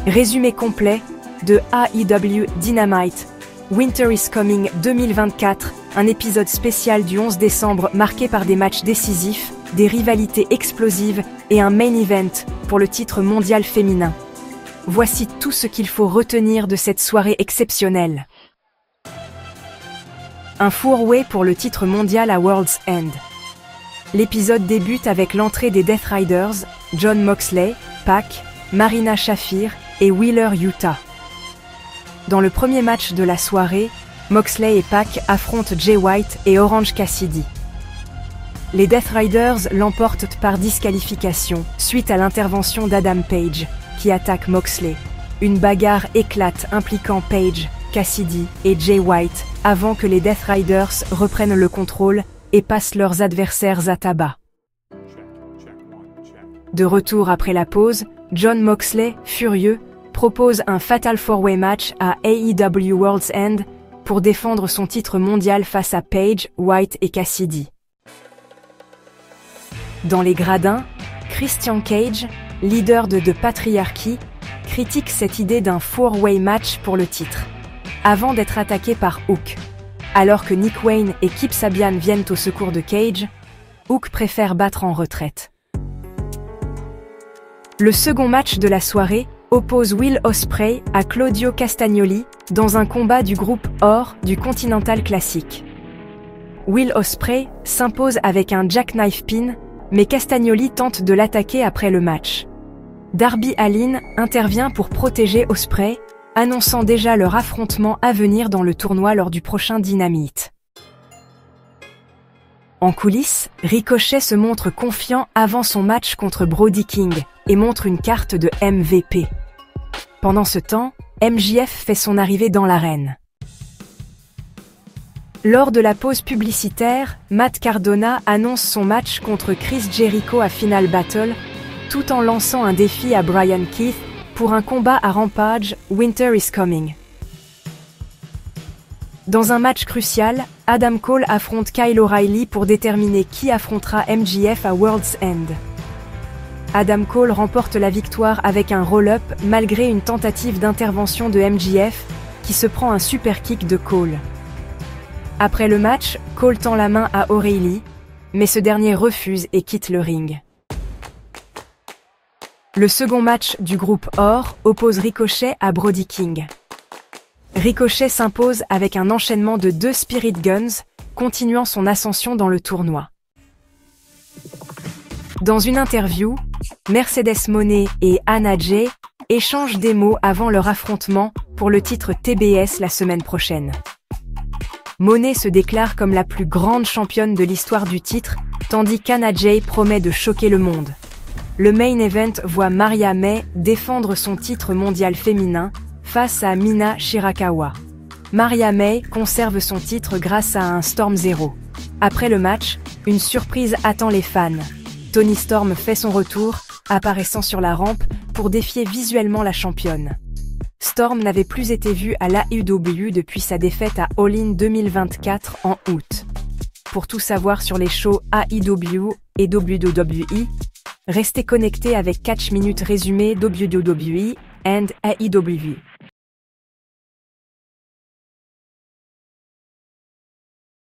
Résumé complet de AEW Dynamite Winter is Coming 2024, un épisode spécial du 11 décembre marqué par des matchs décisifs, des rivalités explosives et un main event pour le titre mondial féminin. Voici tout ce qu'il faut retenir de cette soirée exceptionnelle. Un four-way pour le titre mondial à World's End. L'épisode débute avec l'entrée des Death Riders, Jon Moxley, Pac, Marina Shafir et Wheeler Yuta. Dans le premier match de la soirée, Moxley et Pac affrontent Jay White et Orange Cassidy. Les Death Riders l'emportent par disqualification suite à l'intervention d'Adam Page, qui attaque Moxley. Une bagarre éclate impliquant Page, Cassidy et Jay White avant que les Death Riders reprennent le contrôle et passent leurs adversaires à tabac. De retour après la pause, Jon Moxley, furieux, propose un Fatal 4-Way match à AEW World's End pour défendre son titre mondial face à Page, White et Cassidy. Dans les gradins, Christian Cage, leader de The Patriarchy, critique cette idée d'un 4-Way match pour le titre, avant d'être attaqué par Hook. Alors que Nick Wayne et Kip Sabian viennent au secours de Cage, Hook préfère battre en retraite. Le second match de la soirée oppose Will Ospreay à Claudio Castagnoli dans un combat du groupe Or du Continental Classic. Will Ospreay s'impose avec un jackknife pin, mais Castagnoli tente de l'attaquer après le match. Darby Allin intervient pour protéger Ospreay, annonçant déjà leur affrontement à venir dans le tournoi lors du prochain Dynamite. En coulisses, Ricochet se montre confiant avant son match contre Brody King et montre une carte de MVP. Pendant ce temps, MJF fait son arrivée dans l'arène. Lors de la pause publicitaire, Matt Cardona annonce son match contre Chris Jericho à Final Battle, tout en lançant un défi à Brian Keith pour un combat à Rampage Winter is Coming. Dans un match crucial, Adam Cole affronte Kyle O'Reilly pour déterminer qui affrontera MJF à World's End. Adam Cole remporte la victoire avec un roll-up malgré une tentative d'intervention de MJF qui se prend un super kick de Cole. Après le match, Cole tend la main à O'Reilly, mais ce dernier refuse et quitte le ring. Le second match du groupe Or oppose Ricochet à Brody King. Ricochet s'impose avec un enchaînement de 2 Spirit Guns, continuant son ascension dans le tournoi. Dans une interview, Mercedes Moné et Anna Jay échangent des mots avant leur affrontement pour le titre TBS la semaine prochaine. Moné se déclare comme la plus grande championne de l'histoire du titre, tandis qu'Anna Jay promet de choquer le monde. Le main event voit Maria May défendre son titre mondial féminin face à Mina Shirakawa. Maria May conserve son titre grâce à un Storm Zero. Après le match, une surprise attend les fans. Toni Storm fait son retour, apparaissant sur la rampe pour défier visuellement la championne. Storm n'avait plus été vue à l'AEW depuis sa défaite à All In 2024 en août. Pour tout savoir sur les shows AEW et WWE, restez connectés avec Catch Minute résumé WWE and AEW.